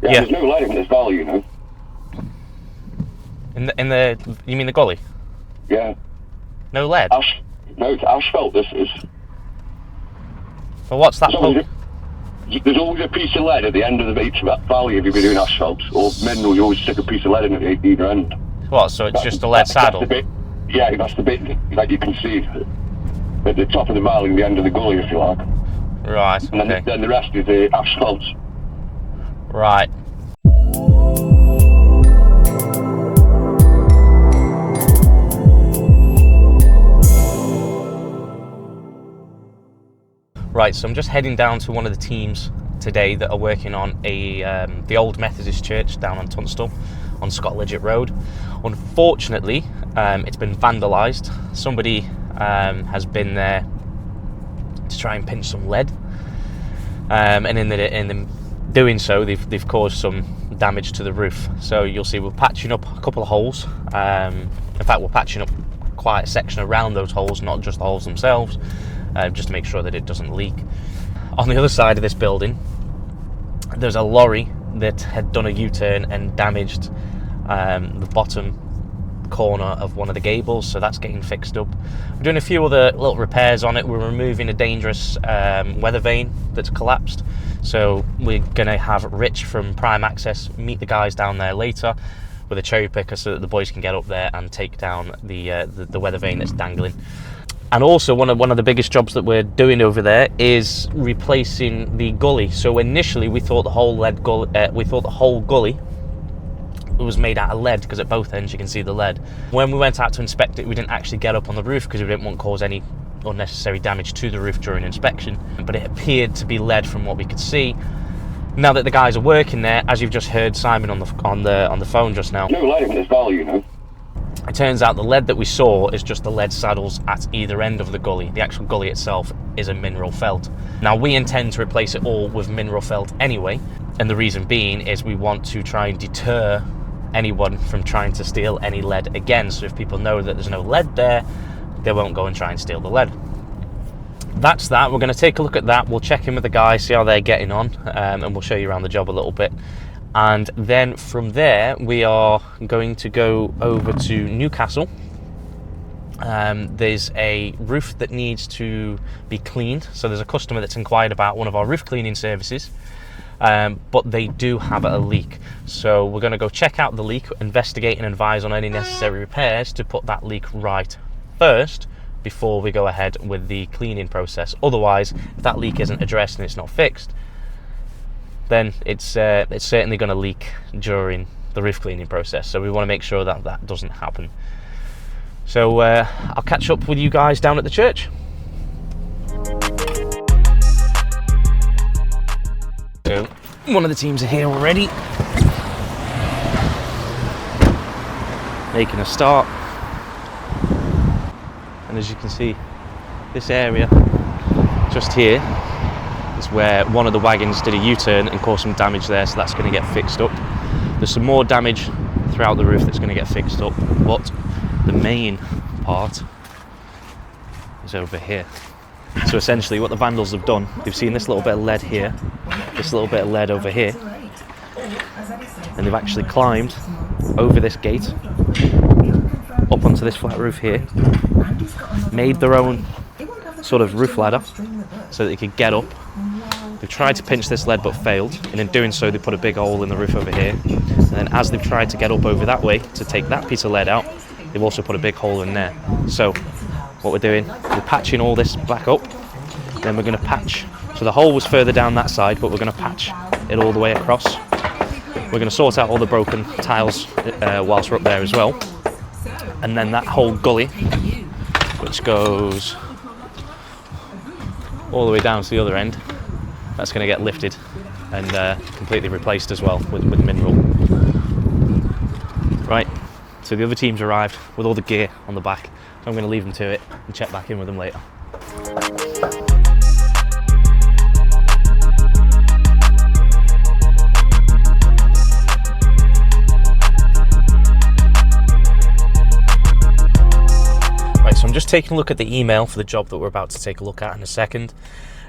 Yeah. There's no lead in this valley, you know. In the you mean the gully? Yeah. No lead? No, it's asphalt, this is. Well, what's that? There's always a piece of lead at the end of each valley if you've been doing asphalt, or mineral, you always stick a piece of lead in at either end. What, so it's just a lead saddle? That's the bit, yeah, that's the bit that you can see at the top of the valley and the end of the gully, if you like. Right, okay. And then the rest is the asphalt. Right. Right, so I'm just heading down to one of the teams today that are working on the old Methodist church down on Tunstall on Scott Lidgett Road. Unfortunately, it's been vandalised. Somebody has been there to try and pinch some lead, and in doing so, they've caused some damage to the roof. So you'll see we're patching up a couple of holes. In fact, we're patching up quite a section around those holes, not just the holes themselves. Just to make sure that it doesn't leak. On the other side of this building, there's a lorry that had done a U-turn and damaged the bottom corner of one of the gables, so that's getting fixed up. We're doing a few other little repairs on it. We're removing a dangerous weather vane that's collapsed, so we're going to have Rich from Prime Access meet the guys down there later with a cherry picker so that the boys can get up there and take down the weather vane that's dangling. And also one of the biggest jobs that we're doing over there is replacing the gully. So initially we thought the whole gully was made out of lead, because at both ends you can see the lead. When we went out to inspect it, we didn't actually get up on the roof because we didn't want to cause any unnecessary damage to the roof during inspection. But it appeared to be lead from what we could see. Now that the guys are working there, as you've just heard Simon on the phone just now. No lead in this valley, you know. It turns out the lead that we saw is just the lead saddles at either end of the gully. The actual gully itself is a mineral felt. Now we intend to replace it all with mineral felt anyway, and the reason being is we want to try and deter anyone from trying to steal any lead again. So if people know that there's no lead there, they won't go and try and steal the lead. That's that. We're going to take a look at that. We'll check in with the guys, see how they're getting on, and we'll show you around the job a little bit. And then from there, we are going to go over to Newcastle. There's a roof that needs to be cleaned. So there's a customer that's inquired about one of our roof cleaning services, but they do have a leak. So we're going to go check out the leak, investigate and advise on any necessary repairs to put that leak right first before we go ahead with the cleaning process. Otherwise, if that leak isn't addressed and it's not fixed, then it's certainly going to leak during the roof cleaning process. So we want to make sure that that doesn't happen. So I'll catch up with you guys down at the church. So one of the teams are here already, making a start. And as you can see, this area just here is where one of the wagons did a U-turn and caused some damage there, so that's going to get fixed up. There's some more damage throughout the roof that's going to get fixed up, but the main part is over here. So essentially what the vandals have done, they've seen this little bit of lead here, this little bit of lead over here, and they've actually climbed over this gate up onto this flat roof here, made their own sort of roof ladder so that they could get up. They've tried to pinch this lead but failed, and in doing so they put a big hole in the roof over here, and then as they've tried to get up over that way to take that piece of lead out, they've also put a big hole in there. So what we're doing, we're patching all this back up, then we're going to patch, so the hole was further down that side, but we're going to patch it all the way across. We're going to sort out all the broken tiles whilst we're up there as well, and then that whole gully, which goes all the way down to the other end, that's going to get lifted and completely replaced as well with mineral. Right, so the other team's arrived with all the gear on the back, so I'm going to leave them to it and check back in with them later. Right, so I'm just taking a look at the email for the job that we're about to take a look at in a second.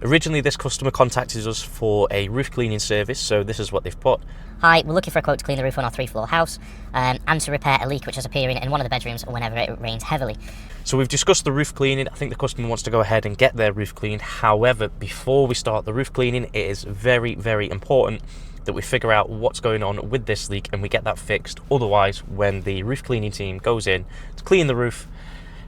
Originally, this customer contacted us for a roof cleaning service, so this is what they've put. Hi, we're looking for a quote to clean the roof on our 3-floor house and to repair a leak which is appearing in one of the bedrooms whenever it rains heavily. So we've discussed the roof cleaning. I think the customer wants to go ahead and get their roof cleaned. However, before we start the roof cleaning, it is very, very important that we figure out what's going on with this leak and we get that fixed. Otherwise, when the roof cleaning team goes in to clean the roof,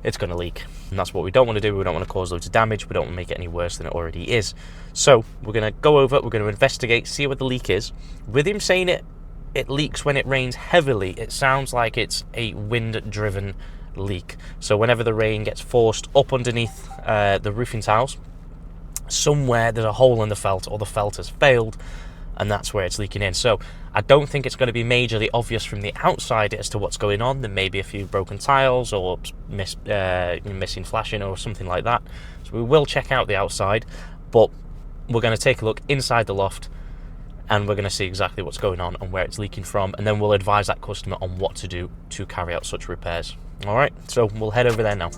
it's going to leak. And that's what we don't want to do. We don't want to cause loads of damage. We don't want to make it any worse than it already is. So we're going to go over, we're going to investigate, see what the leak is. With him saying it leaks when it rains heavily, it sounds like it's a wind-driven leak. So whenever the rain gets forced up underneath the roofing tiles, somewhere there's a hole in the felt, or the felt has failed, and that's where it's leaking in. So I don't think it's going to be majorly obvious from the outside as to what's going on. There may be a few broken tiles or missing flashing or something like that. So we will check out the outside, but we're going to take a look inside the loft and we're going to see exactly what's going on and where it's leaking from, and then we'll advise that customer on what to do to carry out such repairs. All right, so we'll head over there now.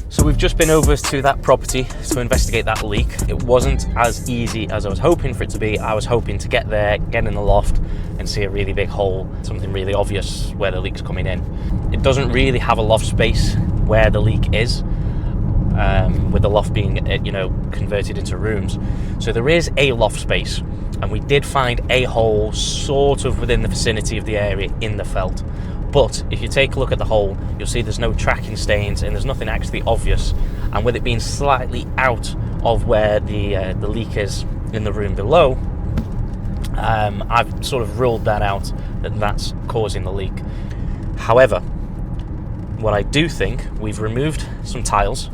So we've just been over to that property to investigate that leak. It wasn't as easy as I was hoping for it to be. I was hoping to get there, get in the loft and see a really big hole, something really obvious where the leak's coming in. It doesn't really have a loft space where the leak is, with the loft being converted into rooms. So there is a loft space, and we did find a hole sort of within the vicinity of the area in the felt. But if you take a look at the hole, you'll see there's no tracking stains and there's nothing actually obvious. And with it being slightly out of where the leak is in the room below, I've sort of ruled that out, that that's causing the leak. However, what I do think, we've removed some tiles.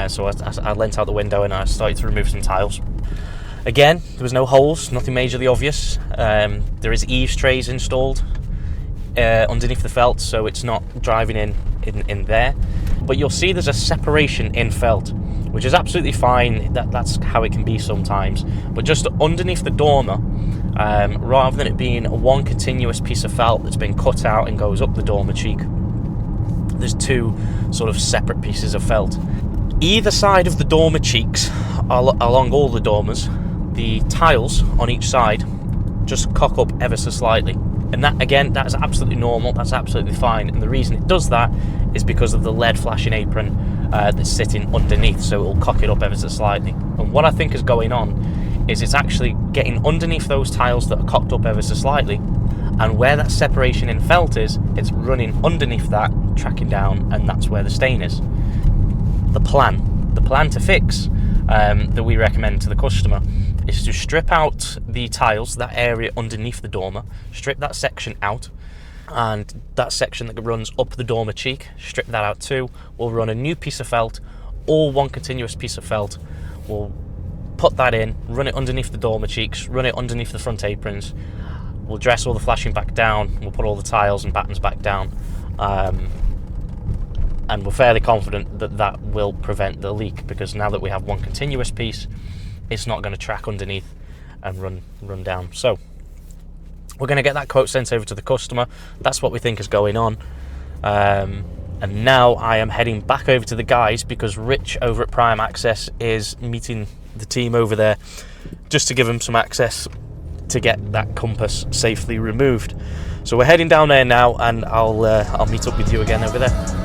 So I leant out the window and I started to remove some tiles. Again, there was no holes, nothing majorly obvious. There is eaves trays installed underneath the felt, so it's not driving in there. But you'll see there's a separation in felt, which is absolutely fine. That's how it can be sometimes. But just underneath the dormer, rather than it being one continuous piece of felt that's been cut out and goes up the dormer cheek, there's two sort of separate pieces of felt. Either side of the dormer cheeks, along all the dormers, the tiles on each side just cock up ever so slightly. And that, again, that is absolutely normal, that's absolutely fine. And the reason it does that is because of the lead flashing apron that's sitting underneath, so it will cock it up ever so slightly. And what I think is going on is it's actually getting underneath those tiles that are cocked up ever so slightly, and where that separation in felt is, it's running underneath that, tracking down, and that's where the stain is. The plan to fix that we recommend to the customer is to strip out the tiles, that area underneath the dormer, strip that section out, and that section that runs up the dormer cheek, strip that out too. We'll run a new piece of felt, all one continuous piece of felt. We'll put that in, run it underneath the dormer cheeks, run it underneath the front aprons. We'll dress all the flashing back down, we'll put all the tiles and battens back down, and we're fairly confident that that will prevent the leak, because now that we have one continuous piece, it's not going to track underneath and run down. So we're going to get that quote sent over to the customer. That's what we think is going on. And now I am heading back over to the guys, because Rich over at Prime Access is meeting the team over there just to give them some access to get that compass safely removed. So we're heading down there now, and I'll meet up with you again over there.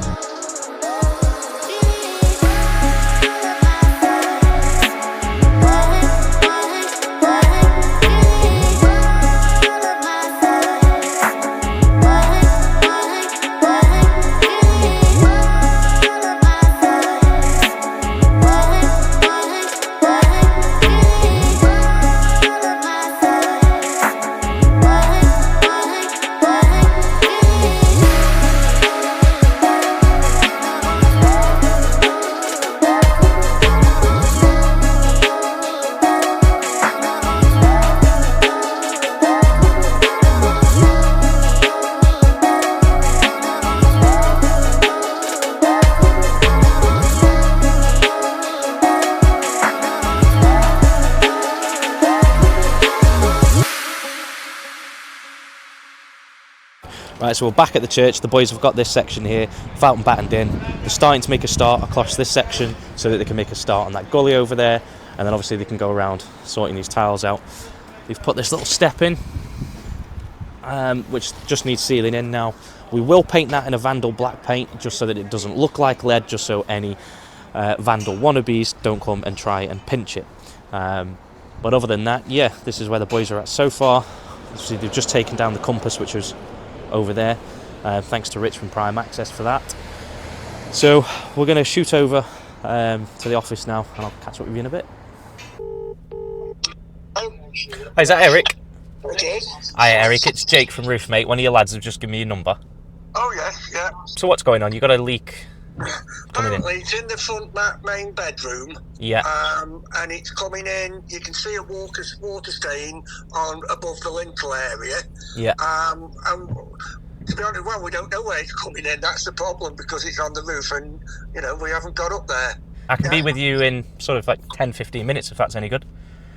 Right, so we're back at the church. The boys have got this section here, fountain battened in. They're starting to make a start across this section so that they can make a start on that gully over there, and then obviously they can go around sorting these tiles out. They've put this little step in, which just needs sealing in now. We will paint that in a Vandal black paint just so that it doesn't look like lead, just so any Vandal wannabes don't come and try and pinch it. But other than that, yeah, this is where the boys are at so far. Obviously, they've just taken down the compass, which was over there. Thanks to Rich from Prime Access for that. So we're going to shoot over to the office now, and I'll catch up with you in a bit. Hi, is that Eric? It is. Hi, Eric. It's Jake from RoofMate. One of your lads have just given me your number. Oh, yes, yeah. So what's going on? You got a leak coming in? Apparently, it's in the front main bedroom. Yeah. And it's coming in. You can see a water stain on above the lintel area. Yeah. And to be honest, well, we don't know where it's coming in. That's the problem, because it's on the roof, and we haven't got up there. I can be with you in sort of like 10-15 minutes if that's any good.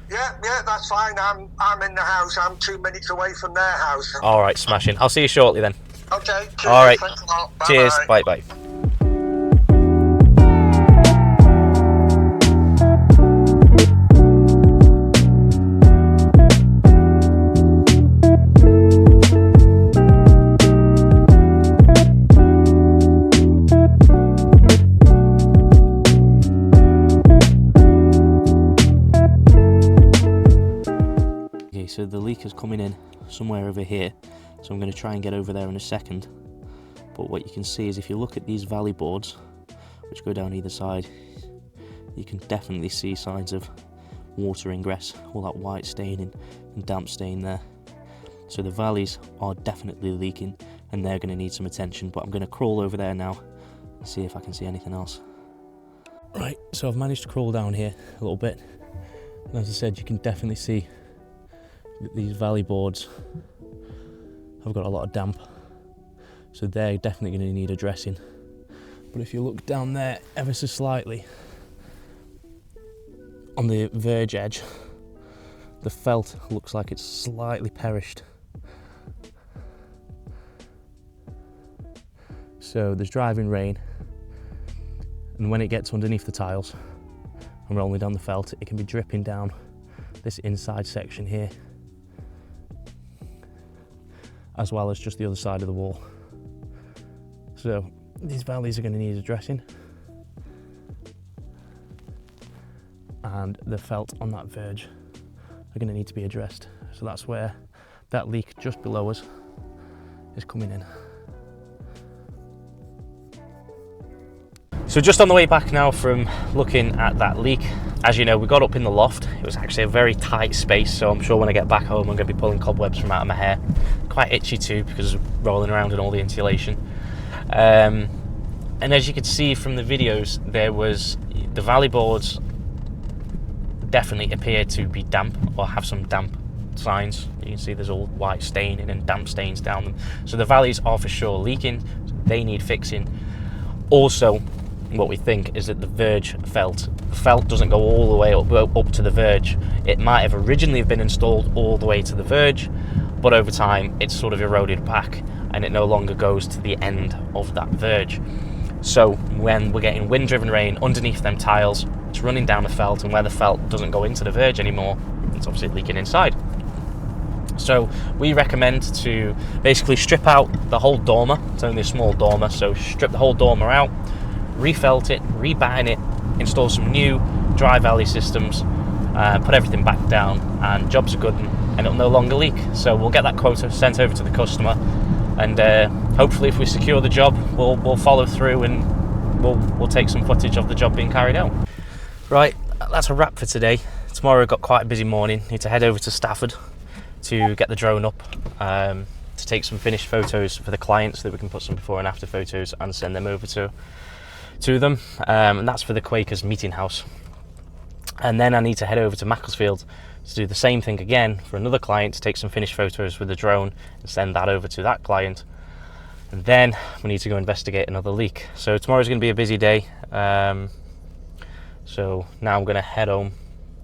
Yeah, that's fine. I'm in the house. I'm 2 minutes away from their house. All right, smashing. I'll see you shortly then. Okay. Cheers, all right. Thanks a lot. Bye. Cheers. Bye. So the leak is coming in somewhere over here, so I'm going to try and get over there in a second. But what you can see is if you look at these valley boards, which go down either side, you can definitely see signs of water ingress, all that white staining and damp stain there. So the valleys are definitely leaking, and they're going to need some attention, but I'm going to crawl over there now and see if I can see anything else. Right, so I've managed to crawl down here a little bit, and as I said, you can definitely see these valley boards have got a lot of damp, so they're definitely going to need addressing. But if you look down there ever so slightly on the verge edge, the felt looks like it's slightly perished. So there's driving rain, and when it gets underneath the tiles and rolling down the felt, it can be dripping down this inside section here, as well as just the other side of the wall. So these valleys are going to need addressing, and the felt on that verge are going to need to be addressed. So that's where that leak just below us is coming in. So just on the way back now from looking at that leak, as you know, we got up in the loft. It was actually a very tight space, so I'm sure when I get back home I'm going to be pulling cobwebs from out of my hair. Quite itchy too, because of rolling around in all the insulation. And as you could see from the videos, there was the valley boards definitely appear to be damp or have some damp signs. You can see there's all white staining and damp stains down them. So the valleys are for sure leaking. They need fixing. Also, what we think is that the verge felt doesn't go all the way up to the verge. It might have originally been installed all the way to the verge, but over time it's sort of eroded back and it no longer goes to the end of that verge. So when we're getting wind-driven rain underneath them tiles, it's running down the felt, and where the felt doesn't go into the verge anymore, it's obviously leaking inside. So we recommend to basically strip out the whole dormer. It's only a small dormer, so strip the whole dormer out, refelt it, rebatten it, install some new dry valley systems, put everything back down, and jobs are good, and it'll no longer leak. So we'll get that quote sent over to the customer, and hopefully if we secure the job, we'll follow through, and we'll take some footage of the job being carried out. Right, that's a wrap for today. Tomorrow we've got quite a busy morning. Need to head over to Stafford to get the drone up, to take some finished photos for the client so that we can put some before and after photos and send them over to them, and that's for the Quakers meeting house. And then I need to head over to Macclesfield to do the same thing again for another client, to take some finished photos with the drone and send that over to that client. And then we need to go investigate another leak. So tomorrow's going to be a busy day. So now I'm going to head home,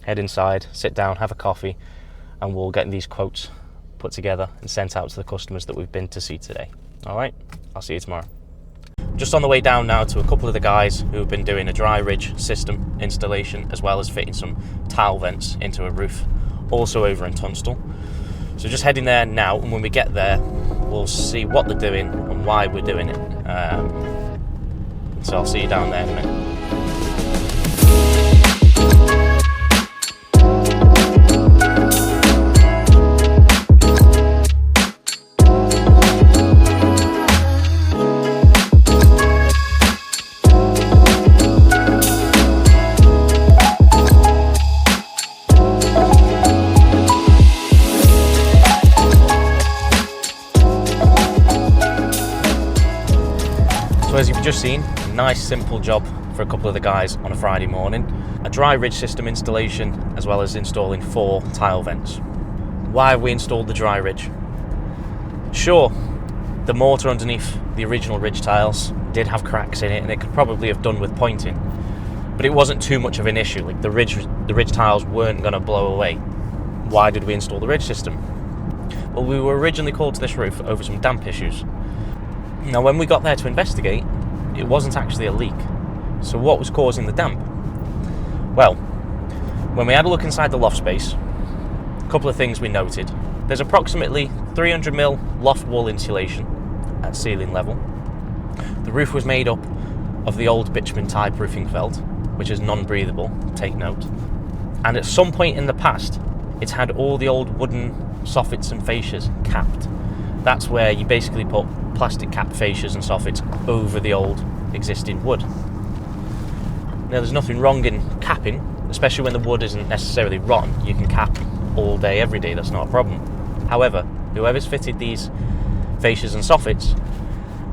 head inside, sit down, have a coffee, and we'll get these quotes put together and sent out to the customers that we've been to see today. Alright, I'll see you tomorrow. Just on the way down now to a couple of the guys who have been doing a dry ridge system installation, as well as fitting some tile vents into a roof, also over in Tunstall. So just heading there now, and when we get there, we'll see what they're doing and why we're doing it. So I'll see you down there in a minute. So as you've just seen, a nice simple job for a couple of the guys on a Friday morning. A dry ridge system installation, as well as installing 4 tile vents. Why have we installed the dry ridge? Sure, the mortar underneath the original ridge tiles did have cracks in it, and it could probably have done with pointing, but it wasn't too much of an issue. Like the ridge tiles weren't going to blow away. Why did we install the ridge system? Well, we were originally called to this roof over some damp issues. Now, when we got there to investigate, it wasn't actually a leak. So what was causing the damp? Well, when we had a look inside the loft space, a couple of things we noted. There's approximately 300mm loft wall insulation at ceiling level. The roof was made up of the old bitumen type roofing felt, which is non-breathable, take note. And at some point in the past, it's had all the old wooden soffits and fascias capped. That's where you basically put plastic cap fascias and soffits over the old existing wood. Now, there's nothing wrong in capping, especially when the wood isn't necessarily rotten. You can cap all day, every day, that's not a problem. However, whoever's fitted these fascias and soffits,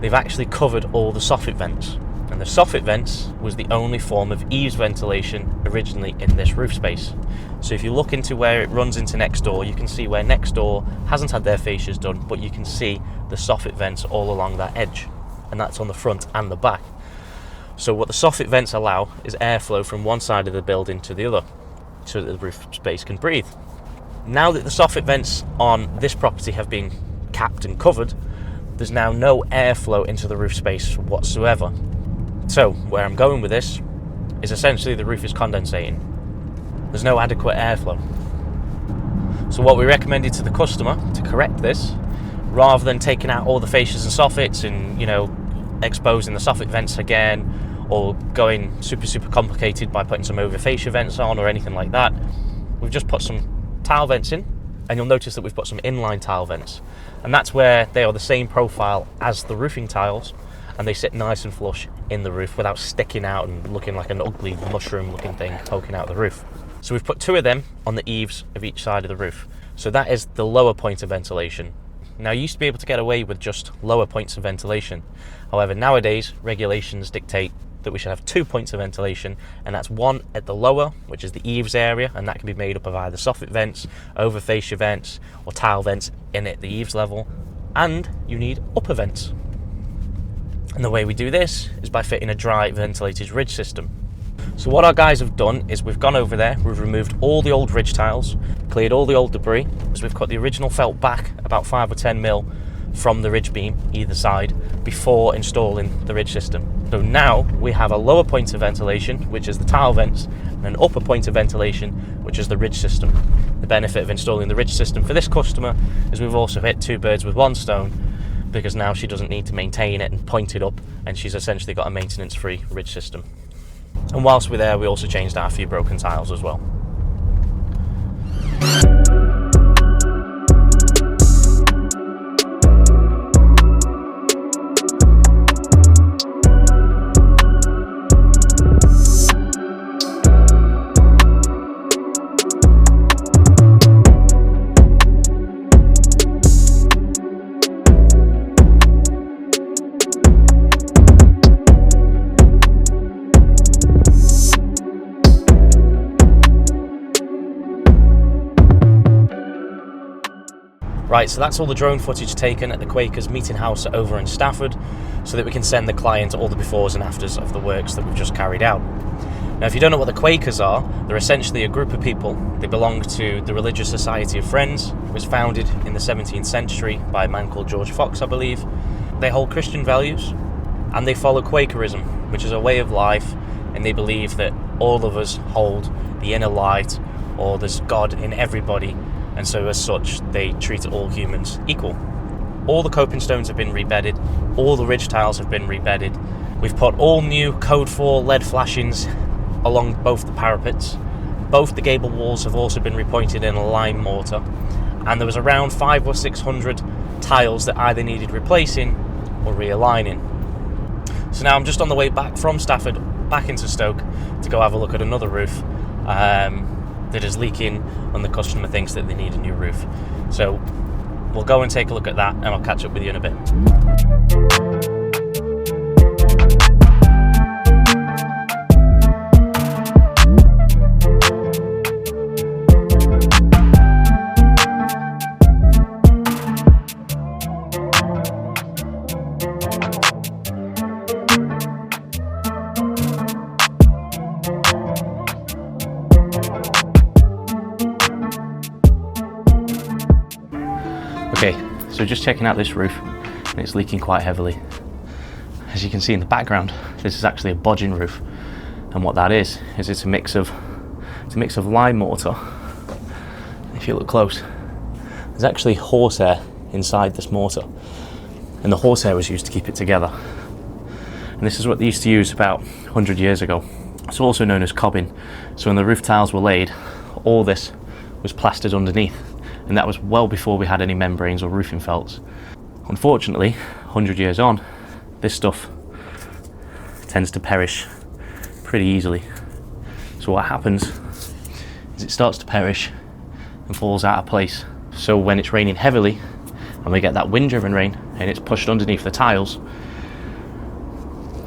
they've actually covered all the soffit vents. And the soffit vents was the only form of eaves ventilation originally in this roof space. So if you look into where it runs into next door, you can see where next door hasn't had their fascias done, but you can see the soffit vents all along that edge, and that's on the front and the back. So what the soffit vents allow is airflow from one side of the building to the other, so that the roof space can breathe. Now that the soffit vents on this property have been capped and covered, there's now no airflow into the roof space whatsoever. So where I'm going with this is essentially the roof is condensating. There's no adequate airflow. So what we recommended to the customer to correct this, rather than taking out all the fascias and soffits and, exposing the soffit vents again, or going super complicated by putting some over fascia vents on or anything like that, we've just put some tile vents in, and you'll notice that we've put some inline tile vents, and that's where they are the same profile as the roofing tiles, and they sit nice and flush in the roof without sticking out and looking like an ugly mushroom looking thing poking out of the roof. So we've put 2 of them on the eaves of each side of the roof. So that is the lower point of ventilation. Now, you used to be able to get away with just lower points of ventilation. However, nowadays regulations dictate that we should have 2 points of ventilation, and that's one at the lower, which is the eaves area, and that can be made up of either soffit vents, over fascia vents, or tile vents in at the eaves level, and you need upper vents. And the way we do this is by fitting a dry ventilated ridge system. So what our guys have done is we've gone over there, we've removed all the old ridge tiles, cleared all the old debris, as we've cut the original felt back about 5 or 10mm from the ridge beam either side before installing the ridge system. So now we have a lower point of ventilation, which is the tile vents, and an upper point of ventilation, which is the ridge system. The benefit of installing the ridge system for this customer is we've also hit 2 birds with 1 stone, because now she doesn't need to maintain it and point it up, and she's essentially got a maintenance-free ridge system. And whilst we're there, we also changed out a few broken tiles as well. Right, so that's all the drone footage taken at the Quakers meeting house over in Stafford, so that we can send the client all the befores and afters of the works that we've just carried out. Now, if you don't know what the Quakers are, they're essentially a group of people. They belong to the Religious Society of Friends. It was founded in the 17th century by a man called George Fox, I believe. they hold Christian values, and they follow Quakerism, which is a way of life, and they believe that all of us hold the inner light, or there's God in everybody, and so as such they treat all humans equal. All the coping stones have been rebedded, all the ridge tiles have been rebedded. We've put all new Code 4 lead flashings along both the parapets. Both the gable walls have also been repointed in a lime mortar, and there was around 500 or 600 tiles that either needed replacing or realigning. So now I'm just on the way back from Stafford back into Stoke to go have a look at another roof that is leaking, and the customer thinks that they need a new roof. So we'll go and take a look at that, and I'll catch up with you in a bit. Okay, so just checking out this roof, and it's leaking quite heavily. As you can see in the background, this is actually a bodging roof, and what that is it's a mix of lime mortar. If you look close, there's actually horsehair inside this mortar, and the horsehair was used to keep it together. And this is what they used to use about 100 years ago. It's also known as cobbing. So when the roof tiles were laid, all this was plastered underneath, and that was well before we had any membranes or roofing felts. Unfortunately, 100 years on, this stuff tends to perish pretty easily. So what happens is it starts to perish and falls out of place. So when it's raining heavily and we get that wind-driven rain and it's pushed underneath the tiles,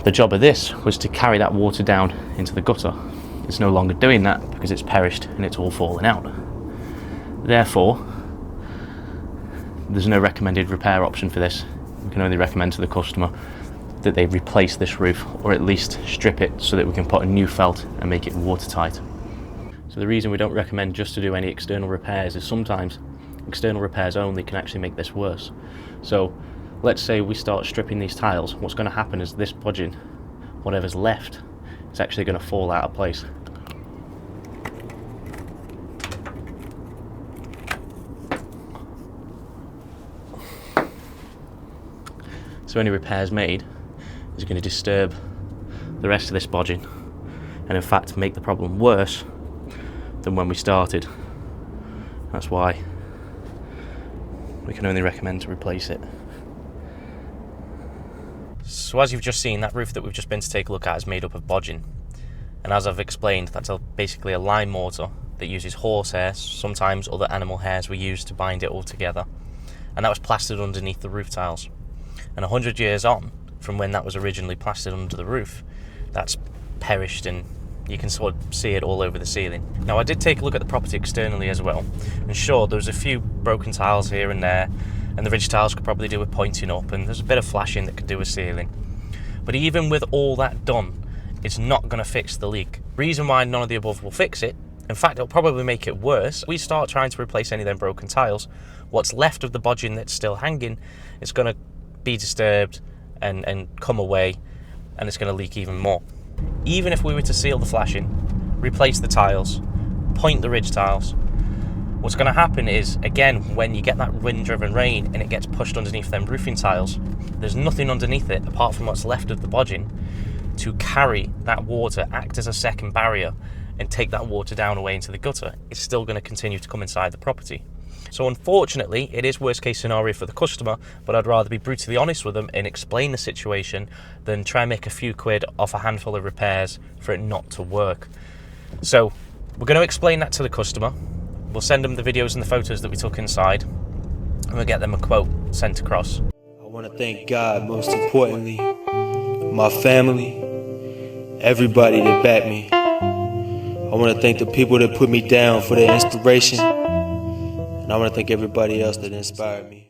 the job of this was to carry that water down into the gutter. It's no longer doing that because it's perished and it's all falling out. Therefore, there's no recommended repair option for this. We can only recommend to the customer that they replace this roof, or at least strip it so that we can put a new felt and make it watertight. So the reason we don't recommend just to do any external repairs is sometimes external repairs only can actually make this worse. So let's say we start stripping these tiles, what's going to happen is this bodging, whatever's left, is actually going to fall out of place. So any repairs made is going to disturb the rest of this bodging, and in fact make the problem worse than when we started. That's why we can only recommend to replace it. So as you've just seen, that roof that we've just been to take a look at is made up of bodging, and as I've explained, that's basically a lime mortar that uses horsehair. Sometimes other animal hairs were used to bind it all together, and that was plastered underneath the roof tiles. And 100 years on from when that was originally plastered under the roof, that's perished, and you can sort of see it all over the ceiling. Now, I did take a look at the property externally as well, and sure, there was a few broken tiles here and there, and the ridge tiles could probably do with pointing up, and there's a bit of flashing that could do with sealing. But even with all that done, it's not going to fix the leak. Reason why none of the above will fix it, in fact, it'll probably make it worse. We start trying to replace any of them broken tiles, what's left of the bodging that's still hanging is going to be disturbed and come away, and it's going to leak even more. Even if we were to seal the flashing, replace the tiles, point the ridge tiles, what's going to happen is, again, when you get that wind-driven rain and it gets pushed underneath them roofing tiles, there's nothing underneath it apart from what's left of the bodging to carry that water, act as a second barrier, and take that water down away into the gutter. It's still going to continue to come inside the property. So unfortunately, it is worst case scenario for the customer, but I'd rather be brutally honest with them and explain the situation than try and make a few quid off a handful of repairs for it not to work. So we're going to explain that to the customer. We'll send them the videos and the photos that we took inside, and we'll get them a quote sent across. I want to thank God, most importantly, my family, everybody that backed me. I want to thank the people that put me down for their inspiration. And I want to thank everybody else that inspired me.